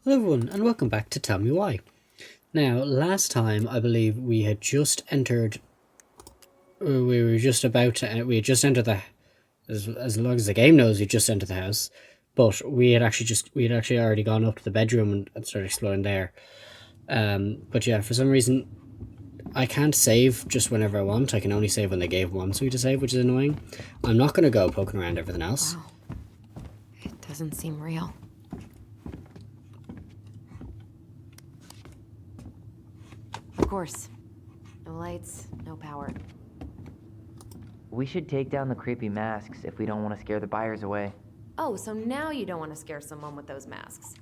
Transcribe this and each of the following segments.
Hello everyone and welcome back to Tell Me Why. Now, last time I believe we had just entered, we had just entered as long as the game knows, we just entered the house, but we had actually already gone up to the bedroom and started exploring there. But yeah, for some reason, I can't save just whenever I want. I can only save when they gave wants me to save, which is annoying. I'm not going to go poking around everything else. Wow. It doesn't seem real. Of course. No lights, no power. We should take down the creepy masks if we don't want to scare the buyers away. Oh, so now you don't want to scare someone with those masks.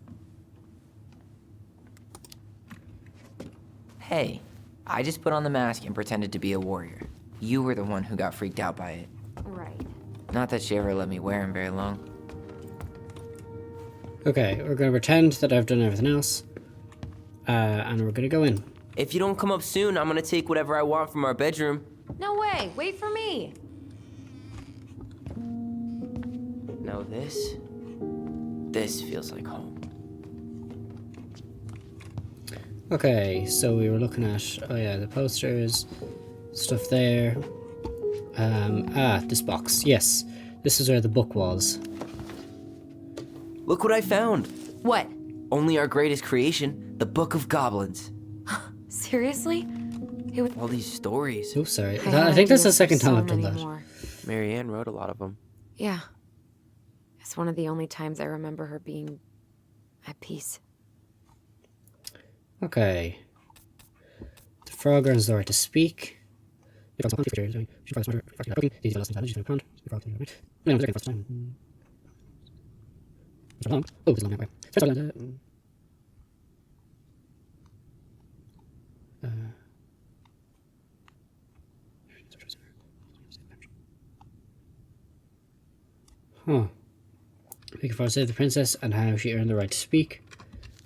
Hey, I just put on the mask and pretended to be a warrior. You were the one who got freaked out by it. Right. Not that she ever let me wear him very long. Okay, we're going to pretend that I've done everything else, and we're going to go in. If you don't come up soon, I'm gonna take whatever I want from our bedroom. No way! Wait for me! No, this feels like home. Okay, so we were looking at, oh yeah, the posters, stuff there. This box, yes. This is where the book was. Look what I found. What? Only our greatest creation, the Book of Goblins. Seriously? It would... All these stories. Oh, sorry. had I think that's the ideas for second time so I've done many that. more. Marianne wrote a lot of them. Yeah. It's one of the only times I remember her being at peace. Okay. The frog earns the right to speak. Oh, it's a long way. Huh. We can save the princess and how she earned the right to speak.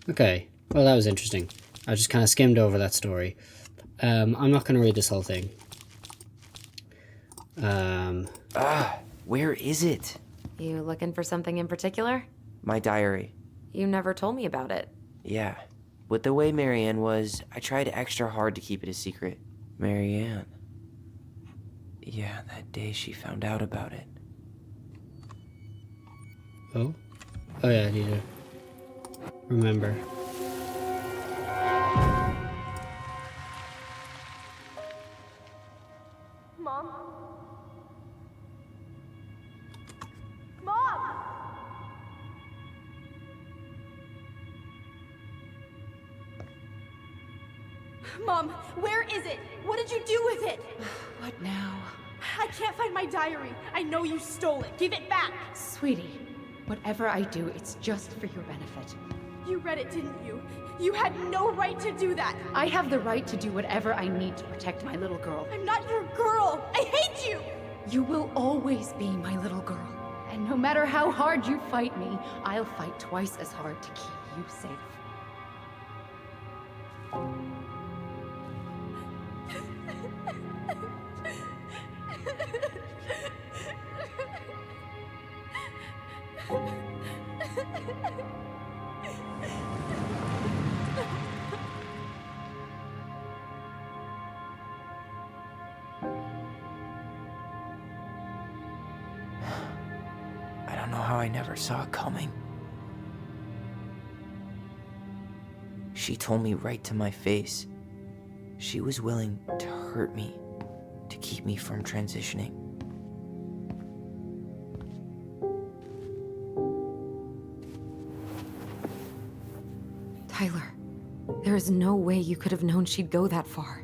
Okay. Well, that was interesting. I just kind of skimmed over that story. I'm not going to read this whole thing. Where is it? You looking for something in particular? My diary. You never told me about it. Yeah. With the way Marianne was, I tried extra hard to keep it a secret. Marianne. Yeah, that day she found out about it. Oh? Oh yeah, I need to remember. Mom? Mom! Mom, where is it? What did you do with it? What now? I can't find my diary. I know you stole it. Give it back. Sweetie, whatever I do, it's just for your benefit. You read it, didn't you? You had no right to do that. I have the right to do whatever I need to protect my little girl. I'm not your girl. I hate you. You will always be my little girl. And no matter how hard you fight me, I'll fight twice as hard to keep you safe. I don't know how I never saw it coming. She told me right to my face. She was willing to hurt me, to keep me from transitioning. Tyler, there is no way you could have known she'd go that far.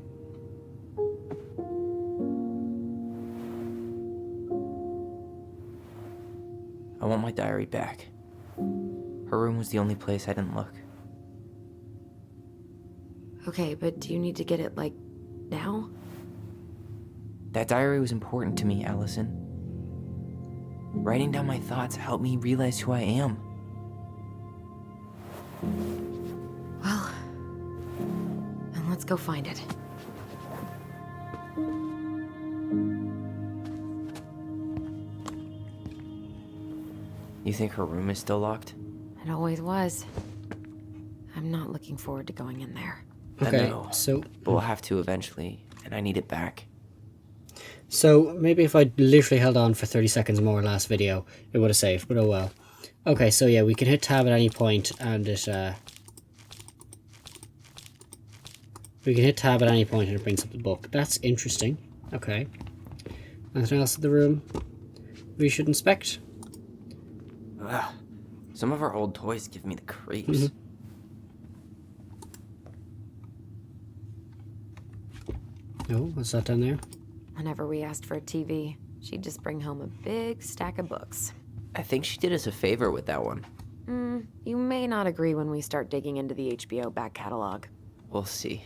I want my diary back. Her room was the only place I didn't look. Okay, but do you need to get it, like, now? That diary was important to me, Allison. Writing down my thoughts helped me realize who I am. Well, then let's go find it. You think her room is still locked? It always was. I'm not looking forward to going in there. I Okay, know. so But we'll have to eventually, and I need it back. maybe if I literally held on for 30 seconds more last video, it would have saved, but oh well. Okay, so yeah, we can hit tab at any point and it, we can hit tab at any point and it brings up the book. That's interesting. Okay. Anything else in the room we should inspect? Ugh. Some of our old toys give me the creeps. Oh, what's that down there? Whenever we asked for a TV, she'd just bring home a big stack of books. I think she did us a favor with that one. You may not agree when we start digging into the HBO back catalog. We'll see.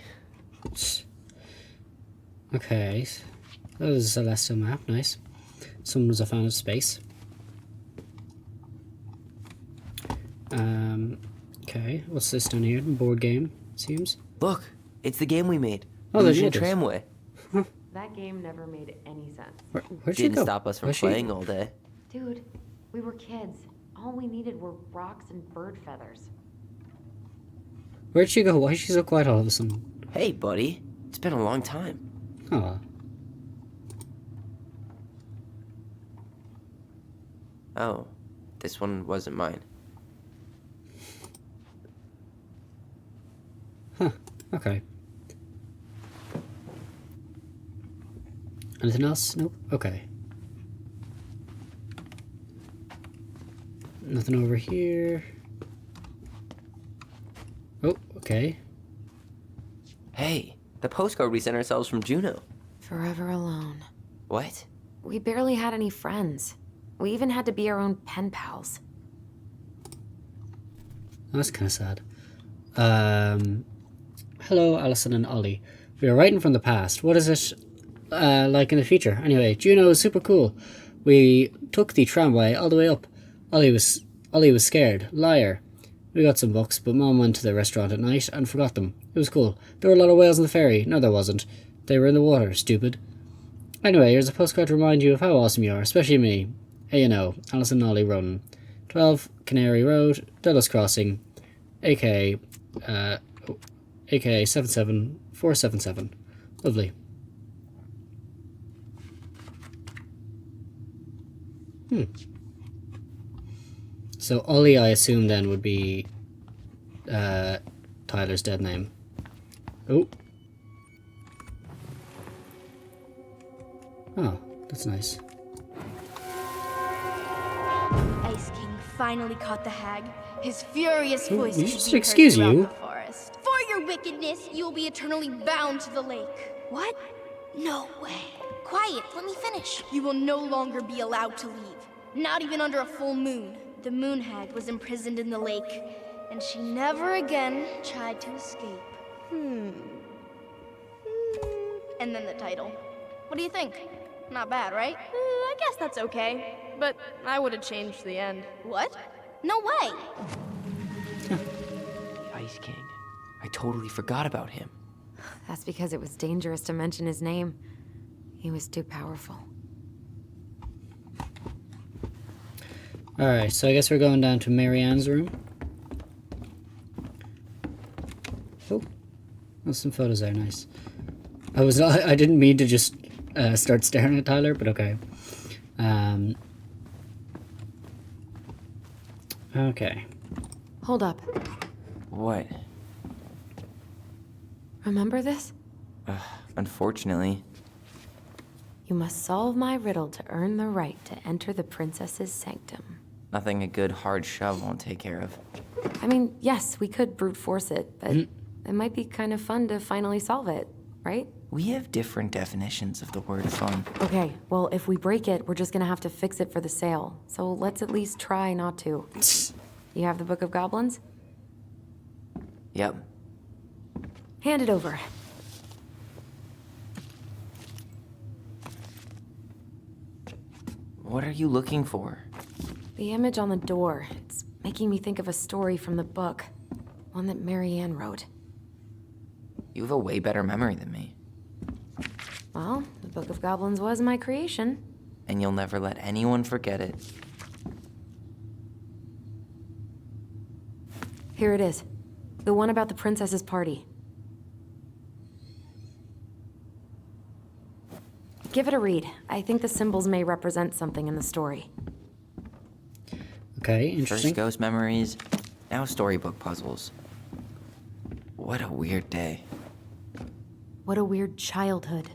Okay. That was a Celestial map, nice. Someone was a fan of space. Okay, what's this down here? Board game, seems. Look, it's the game we made. Oh, there Illusion it is. Tramway. That game never made any sense. Where'd she Didn't go? stop us from Was she- playing all day. Dude, we were kids. All we needed were rocks and bird feathers. Where'd she go? Why is she so quiet all of a sudden? Hey, buddy. It's been a long time. Aw. Oh, this one wasn't mine. Okay. Anything else? Nope. Okay. Nothing over here. Oh, okay. Hey, the postcard we sent ourselves from Juno. Forever alone. What? We barely had any friends. We even had to be our own pen pals. That's kind of sad. Hello, Allison and Ollie. We are writing from the past. What is it like in the future? Anyway, Juno is super cool. We took the tramway all the way up. Ollie was scared. Liar. We got some books, but Mom went to the restaurant at night and forgot them. It was cool. There were a lot of whales on the ferry. No, there wasn't. They were in the water, stupid. Anyway, here's a postcard to remind you of how awesome you are, especially me. Hey, you know, Allison and Ollie Ronan. 12 Canary Road, Dulles Crossing, aka 77477. Lovely. So Ollie, I assume then would be Tyler's dead name. Oh. Oh, that's nice. Ice King finally caught the hag. His furious voice you should just be heard excuse throughout you. the forest. For your wickedness, you will be eternally bound to the lake. What? No way. Quiet, let me finish. You will no longer be allowed to leave. Not even under a full moon. The moon hag was imprisoned in the lake, and she never again tried to escape. And then the title. What do you think? Not bad, right? I guess that's okay. But I would have changed the end. What? No way! The Ice King. I totally forgot about him. That's because it was dangerous to mention his name. He was too powerful. Alright, so I guess we're going down to Marianne's room. Oh, there's some photos there, nice. I didn't mean to just start staring at Tyler, but okay. Okay. Hold up. What? Remember this? Unfortunately. You must solve my riddle to earn the right to enter the princess's sanctum. Nothing a good hard shove won't take care of. I mean, yes, we could brute force it, but it might be kind of fun to finally solve it, right? We have different definitions of the word fun. Okay, well, if we break it, we're just gonna have to fix it for the sale. So let's at least try not to. You have the Book of Goblins? Yep. Hand it over. What are you looking for? The image on the door. It's making me think of a story from the book. One that Marianne wrote. You have a way better memory than me. Well, the Book of Goblins was my creation. And you'll never let anyone forget it. Here it is. The one about the princess's party. Give it a read. I think the symbols may represent something in the story. Okay, interesting. First ghost memories, now storybook puzzles. What a weird day. What a weird childhood.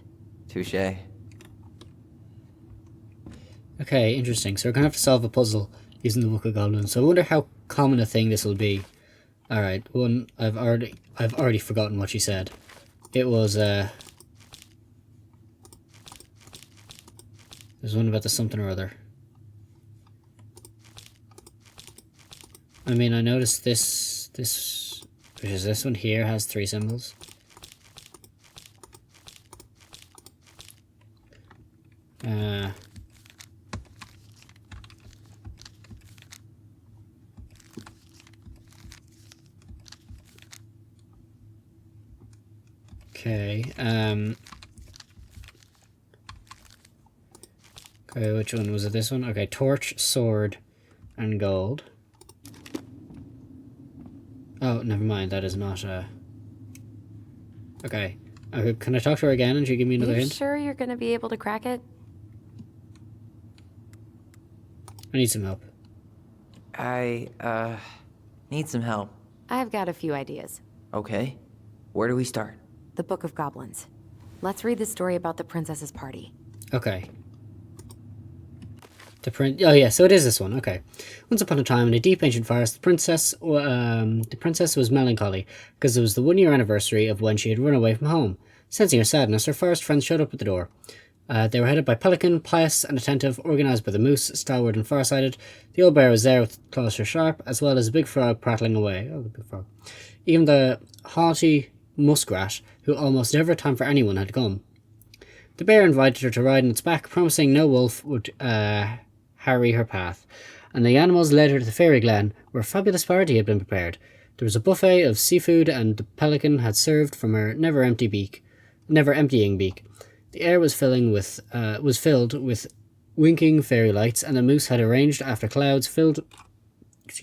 Touche. Okay, interesting. So we're gonna have to solve a puzzle using the Book of Goblins. So I wonder how common a thing this will be. Alright, one I've already forgotten what she said. It was there's one about the something or other. I mean, I noticed this which is this one here has 3 symbols. Okay, okay, which one was it? This one? Okay, torch, sword, and gold. Oh, never mind, that is not okay. Okay, can I talk to her again and she give me another You hint? sure you're gonna be able to crack it? I need some help. I, need some help. I've got a few ideas. Okay. Where do we start? The Book of Goblins. Let's read the story about the princess's party. Okay. Oh yeah, so it is this one. Okay. Once upon a time, in a deep ancient forest, the princess was melancholy because it was the 1-year anniversary of when she had run away from home. Sensing her sadness, her forest friends showed up at the door. They were headed by Pelican, pious and attentive, organised by the moose, stalwart and farsighted. The old bear was there with claws sharp, as well as a big frog prattling away. Oh, the big frog. Even the haughty muskrat, who almost never had time for anyone, had come. The bear invited her to ride on its back, promising no wolf would harry her path, and the animals led her to the fairy glen, where a fabulous party had been prepared. There was a buffet of seafood, and the pelican had served from her never emptying beak. The air was filled with winking fairy lights, and the moose had arranged after clouds filled. Clouds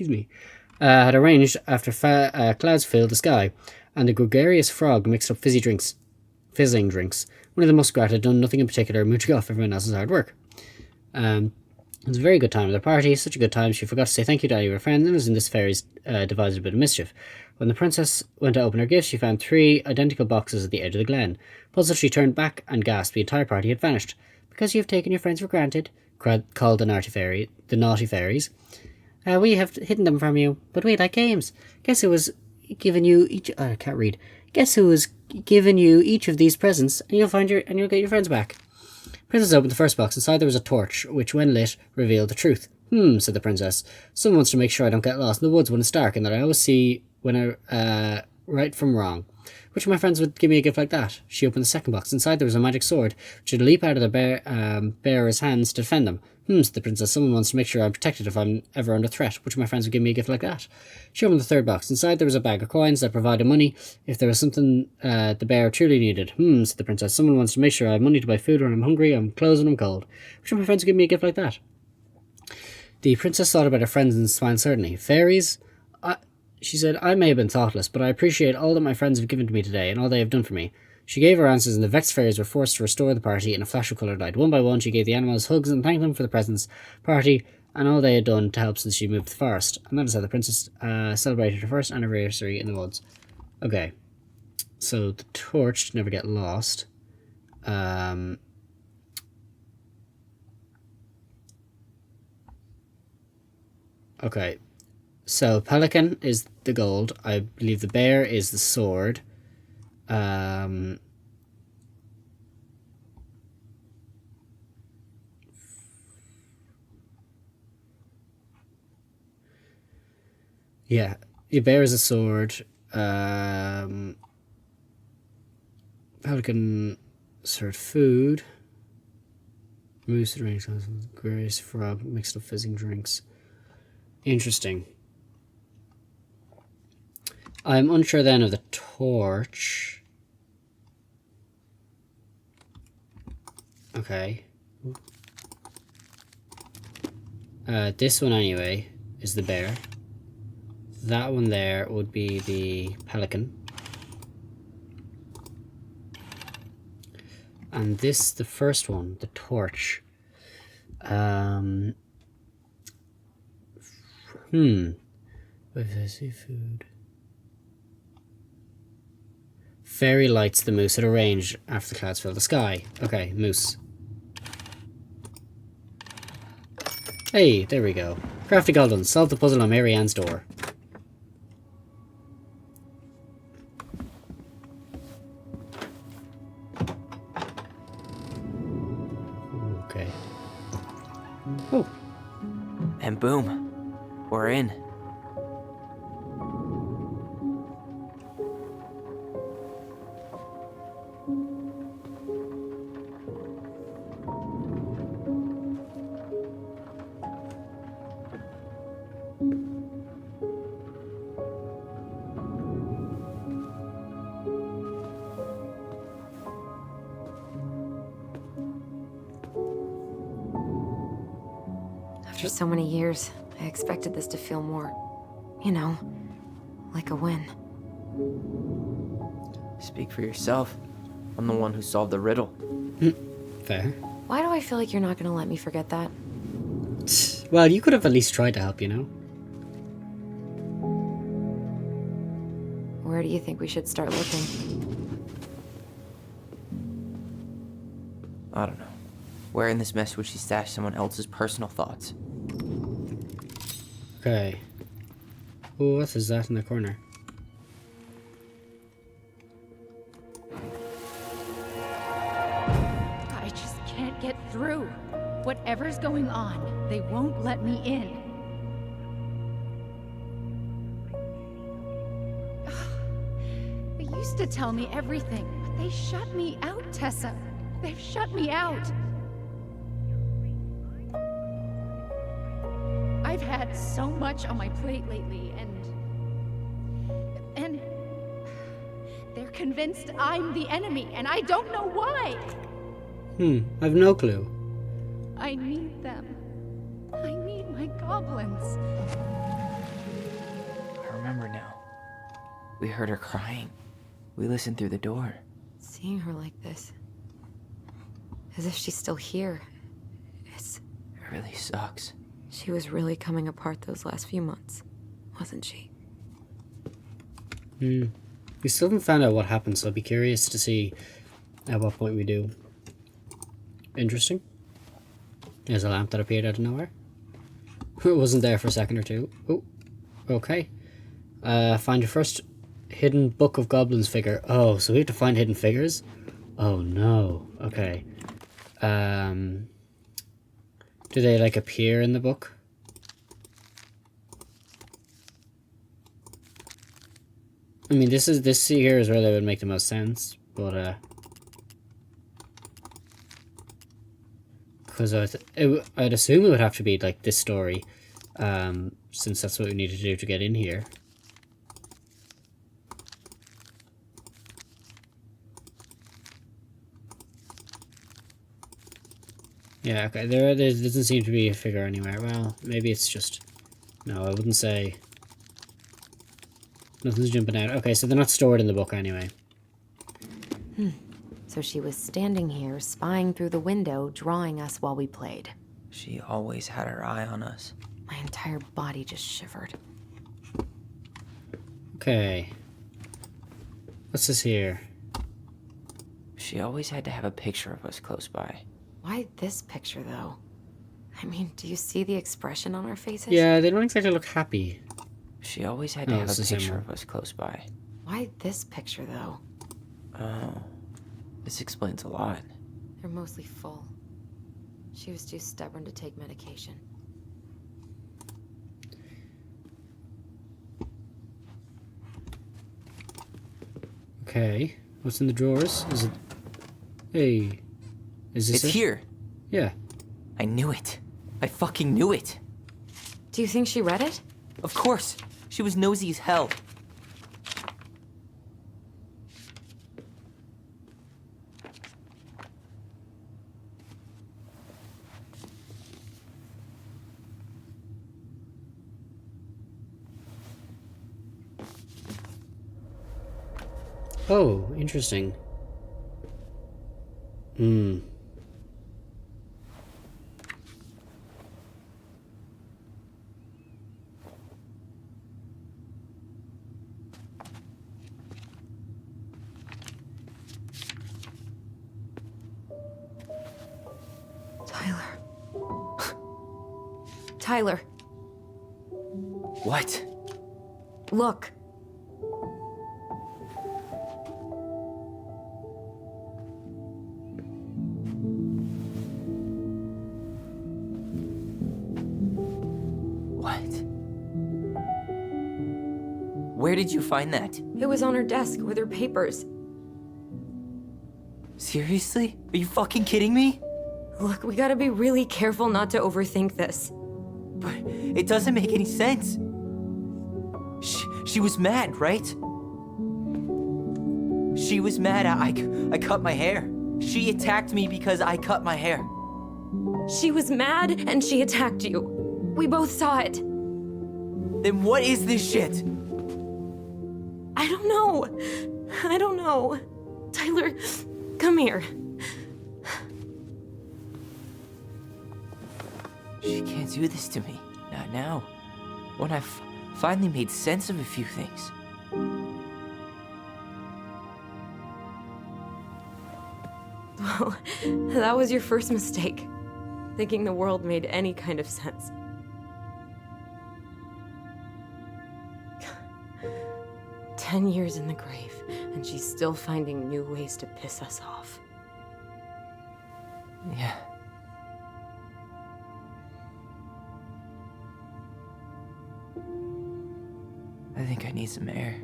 filled the sky, and the gregarious frog mixed up fizzing drinks. One of the muskrat had done nothing in particular, mooching off everyone else's hard work. It was a very good time at the party, such a good time she forgot to say thank you to any of her friends, and was in this fairies devised a bit of mischief. When the princess went to open her gifts, she found 3 identical boxes at the edge of the glen. Puzzled, she turned back and gasped. The entire party had vanished. "Because you have taken your friends for granted," called the naughty fairies. "We have hidden them from you, but we like games. Guess who was given you each? I can't read. Guess who was given you each of these presents, and you'll get your friends back." Princess opened the first box. Inside there was a torch, which, when lit, revealed the truth. Said the princess. "Someone wants to make sure I don't get lost in the woods when it's dark, and that I always see when right from wrong. Which of my friends would give me a gift like that?" She opened the second box. Inside there was a magic sword, which would leap out of the bearer's hands to defend them. Said the princess. "Someone wants to make sure I'm protected if I'm ever under threat. Which of my friends would give me a gift like that?" She opened the third box. Inside there was a bag of coins that provided money if there was something the bear truly needed. Said the princess. "Someone wants to make sure I have money to buy food when I'm hungry, I'm clothes when I'm cold. Which of my friends would give me a gift like that?" The princess thought about her friends and smiled certainly. "Fairies?" She said, "I may have been thoughtless, but I appreciate all that my friends have given to me today and all they have done for me." She gave her answers, and the vexed fairies were forced to restore the party in a flash of coloured light. One by one, she gave the animals hugs and thanked them for the presents, party, and all they had done to help since she moved to the forest. And that is how the princess celebrated her first anniversary in the woods. Okay, so the torch to never get lost. Okay, so pelican is the gold. I believe the bear is the sword. Yeah, the bear is a sword. Pelican, sword, food. Moose, drinks, grace, frog, mixed up fizzing drinks. Interesting. I'm unsure then of the torch. Okay. This one anyway is the bear. that one there would be the pelican. And this, the first one, the torch. With the seafood. Fairy lights the moose at a range after the clouds fill the sky. Okay, moose. Hey, there we go. Crafty goblins, solve the puzzle on Marianne's door. Okay. Oh, And boom, we're in. After so many years, I expected this to feel more, you know, like a win. Speak for yourself. I'm the one who solved the riddle. fair. Why do I feel like you're not gonna let me forget that? Well, you could have at least tried to help, you know? Where do you think we should start looking? I don't know. Where in this mess would she stash someone else's personal thoughts? Okay. Oh, what is that in the corner? I just can't get through. Whatever's going on, they won't let me in. They used to tell me everything, but they shut me out, Tessa. They've shut me out. I've had so much on my plate lately, and they're convinced I'm the enemy, and I don't know why. I've no clue. I need them. I need my goblins. I remember now. We heard her crying. We listened through the door. Seeing her like this, as if she's still here, It really sucks. she was really coming apart those last few months, wasn't she? We still haven't found out what happened, so I'll be curious to see at what point we do. Interesting. There's a lamp that appeared out of nowhere. It wasn't there for a second or two. Oh, okay. Find your first hidden Book of Goblins figure. Oh, so we have to find hidden figures? Oh no. Okay. Do they like appear in the book? I mean, this here is where they would make the most sense, but because I'd assume it would have to be like this story, since that's what we need to do to get in here. Yeah, okay, there doesn't seem to be a figure anywhere. Well, maybe it's just... No, I wouldn't say... Nothing's jumping out. Okay, so they're not stored in the book anyway. So she was standing here, spying through the window, drawing us while we played. She always had her eye on us. My entire body just shivered. Okay. What's this here? She always had to have a picture of us close by. Why this picture, though? I mean, do you see the expression on our faces? Yeah, they don't exactly look happy. She always had to Oh, have it's a the same picture one. of us close by. Why this picture, though? Oh. This explains a lot. They're mostly full. She was too stubborn to take medication. Okay. What's in the drawers? Is it... Hey. Is this It's it? here. Yeah. I knew it. I fucking knew it. Do you think she read it? Of course. She was nosy as hell. Oh, interesting. Hmm. Tyler. Tyler, What? look. What? Where did you find that? It was on her desk with her papers. Seriously? Are you fucking kidding me? Look, we gotta be really careful not to overthink this. But it doesn't make any sense. She was mad, right? She was mad I cut my hair. She attacked me because I cut my hair. She was mad and she attacked you. We both saw it. Then what is this shit? I don't know. I don't know. Tyler, come here. She can't do this to me. Not now. When I've finally made sense of a few things. Well, that was your first mistake. Thinking the world made any kind of sense. "10 years in the grave, and she's still finding new ways to piss us off." Yeah. I think I need some air.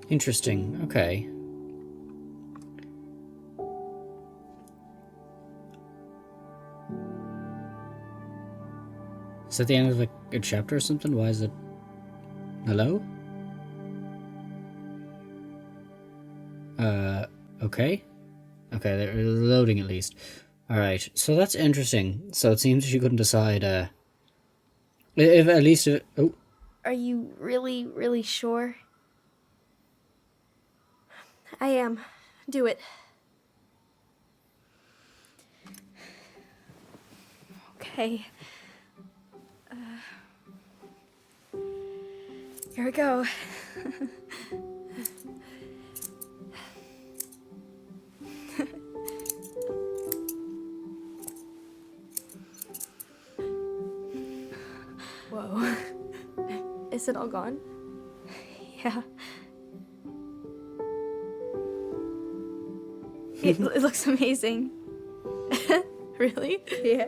Interesting. Okay. Is that the end of a chapter or something? Why is it... Hello? Okay. Okay, they're loading at least. Alright, so that's interesting. So it seems she couldn't decide, if at least... oh. Are you really, really sure? I am. Do it. Okay. Here we go. Whoa. Is it all gone? Yeah. It looks amazing. Really? Yeah.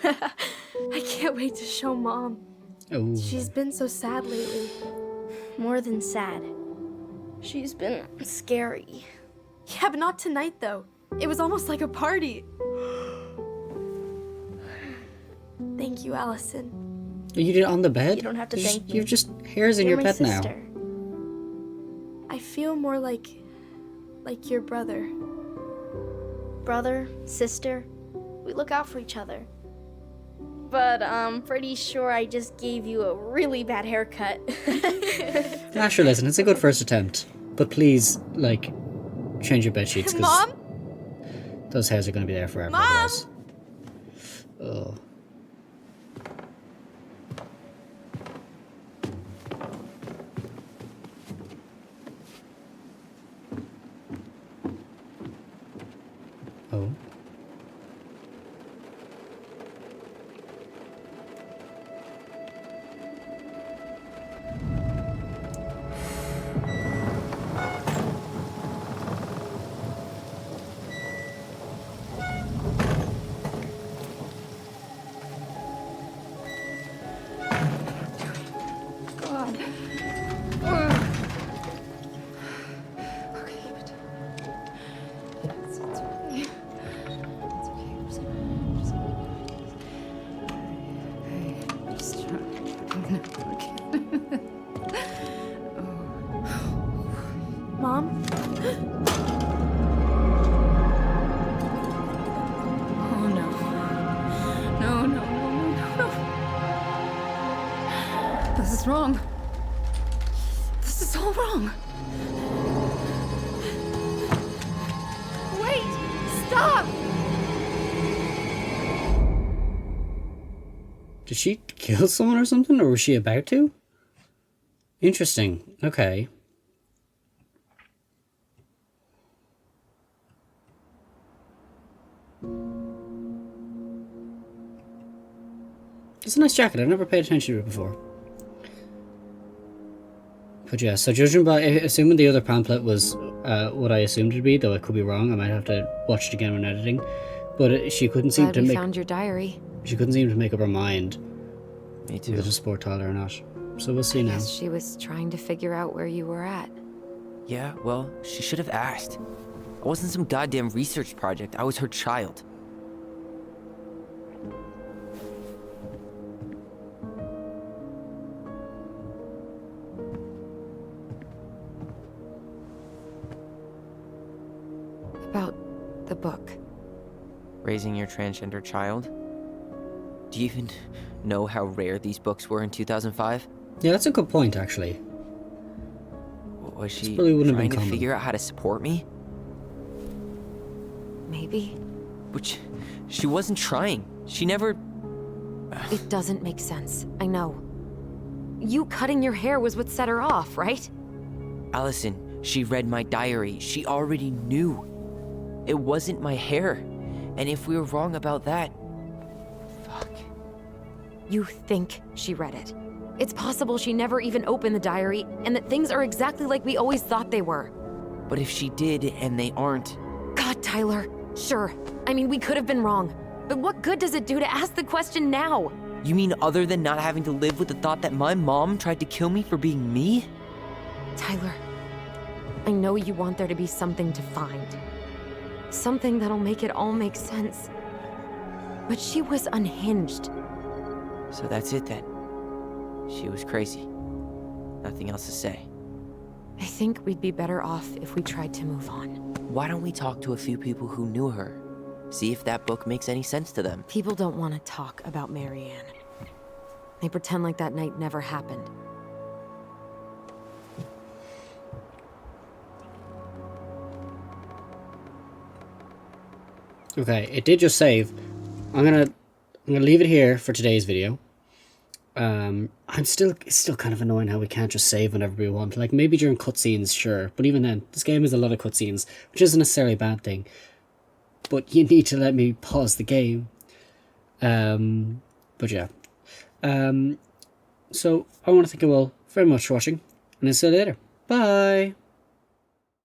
I can't wait to show Mom. Oh. She's been so sad lately. More than sad. She's been scary. Yeah, but not tonight, though. It was almost like a party. Thank you, Allison. You did it on the bed? You don't have to There's- thank me. You're just hairs in You're your my bed now. sister. I feel more like your brother. Brother, sister, we look out for each other. But I'm pretty sure I just gave you a really bad haircut. Ah, sure, listen, it's a good first attempt. But please, like, change your bed sheets, because Mom? those hairs are going to be there forever. Mom? Otherwise. Oh. Oh. Mom? Oh no. No, no, no, no, no. This is wrong. This is all wrong. Wait! Stop! Did she kill someone or something, or was she about to? Interesting. Okay. It's a nice jacket. I've never paid attention to it before. But yeah, so judging by, assuming the other pamphlet was what I assumed it'd be, though I could be wrong. I might have to watch it again when editing. But she couldn't seem Glad to we make. found your diary. She couldn't seem to make up her mind Me whether too. to support Tyler or not. So we'll see now. Guess she was trying to figure out where you were at. Yeah, well, she should have asked. I wasn't some goddamn research project. I was her child. About the book. Raising your transgender child? Do you even know how rare these books were in 2005? Yeah, that's a good point, actually. Was she probably wouldn't have trying been to common. figure out how to support me? Maybe. Which she wasn't trying. She never. It doesn't make sense. I know. You cutting your hair was what set her off, right? Allison, she read my diary. She already knew. It wasn't my hair. And if we were wrong about that. Fuck. You think she read it. It's possible she never even opened the diary, and that things are exactly like we always thought they were. But if she did and they aren't. God, Tyler. Sure. I mean, we could have been wrong. But what good does it do to ask the question now? You mean other than not having to live with the thought that my mom tried to kill me for being me? Tyler, I know you want there to be something to find. Something that'll make it all make sense. But she was unhinged. So that's it then. She was crazy. Nothing else to say. I think we'd be better off if we tried to move on. Why don't we talk to a few people who knew her? See if that book makes any sense to them. People don't want to talk about Marianne. They pretend like that night never happened. Okay, it did just save. I'm gonna leave it here for today's video. It's still kind of annoying how we can't just save whenever we want. Like maybe during cutscenes, sure, but even then, this game has a lot of cutscenes, which isn't necessarily a bad thing. But you need to let me pause the game. But yeah. So I want to thank you all very much for watching, and I'll see you later. Bye.